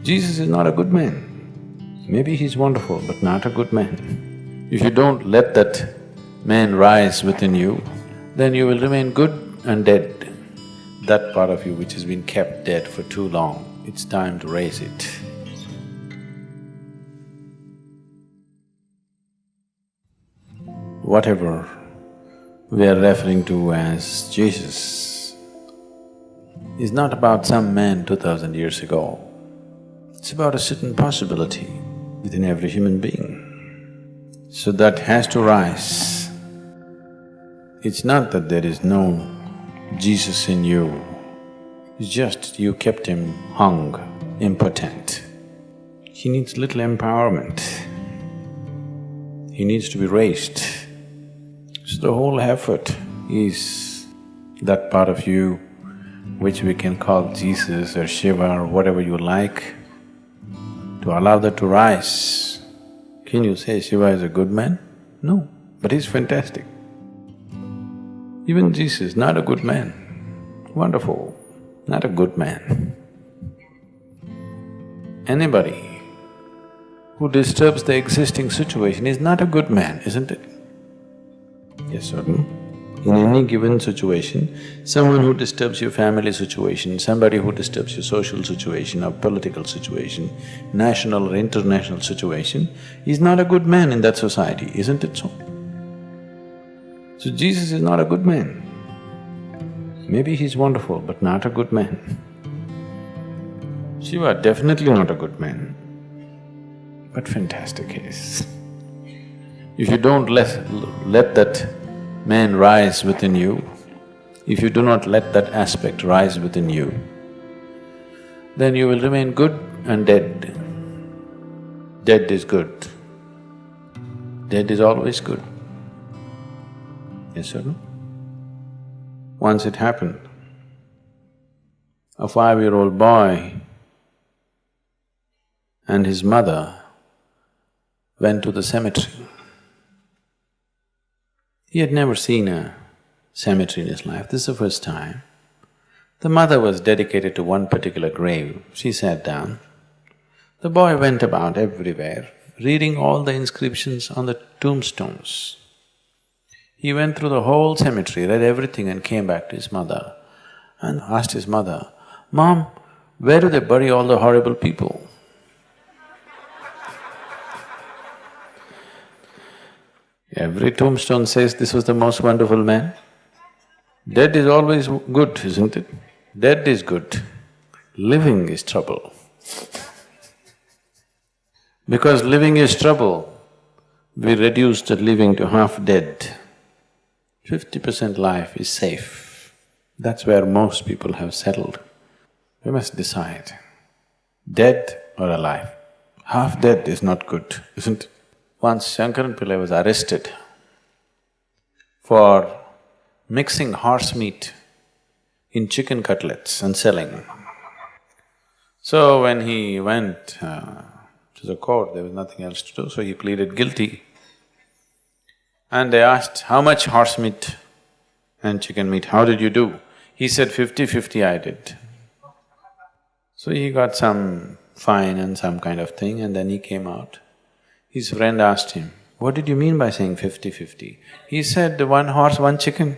Jesus is not a good man. Maybe he's wonderful, but not a good man. If you don't let that man rise within you, then you will remain good and dead. That part of you which has been kept dead for too long, it's time to raise it. Whatever we are referring to as Jesus is not about some man 2000 years ago. It's about a certain possibility within every human being. So that has to rise. It's not that there is no Jesus in you, it's just you kept him hung, impotent. He needs little empowerment. He needs to be raised. So the whole effort is that part of you which we can call Jesus or Shiva or whatever you like, to allow that to rise. Can you say Shiva is a good man? No, but he's fantastic. Even Jesus, not a good man. Wonderful, not a good man. Anybody who disturbs the existing situation is not a good man, isn't it? Yes or no? In any given situation, someone who disturbs your family situation, somebody who disturbs your social situation or political situation, national or international situation, is not a good man in that society, isn't it so? So Jesus is not a good man. Maybe he's wonderful, but not a good man. Shiva, definitely not a good man, but fantastic he is. If you don't let that man rise within you, if you do not let that aspect rise within you, then you will remain good and dead. Dead is good. Dead is always good. Yes or no? Once it happened, a 5-year-old boy and his mother went to the cemetery. He had never seen a cemetery in his life, this is the first time. The mother was dedicated to one particular grave, she sat down. The boy went about everywhere, reading all the inscriptions on the tombstones. He went through the whole cemetery, read everything and came back to his mother and asked his mother, "Mom, where do they bury all the horrible people?" Every tombstone says this was the most wonderful man. Dead is always good, isn't it? Dead is good, living is trouble. Because living is trouble, we reduced the living to half dead. 50% life is safe. That's where most people have settled. We must decide, dead or alive. Half dead is not good, isn't it? Once Shankaran Pillai was arrested for mixing horse meat in chicken cutlets and selling. So when he went to the court, there was nothing else to do, so he pleaded guilty. And they asked, "How much horse meat and chicken meat, how did you do?" He said, 50-50 I did. So he got some fine and some kind of thing and then he came out. His friend asked him, "What did you mean by saying 50-50? He said, "One horse, one chicken."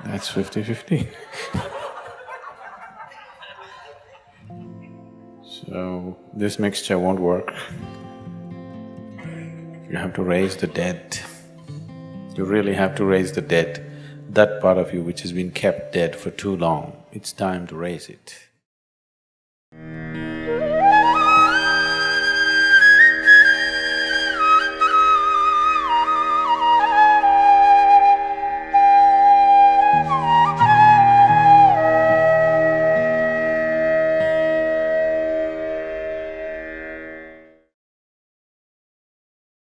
That's 50-50. So, this mixture won't work. You have to raise the dead. You really have to raise the dead. That part of you which has been kept dead for too long, it's time to raise it.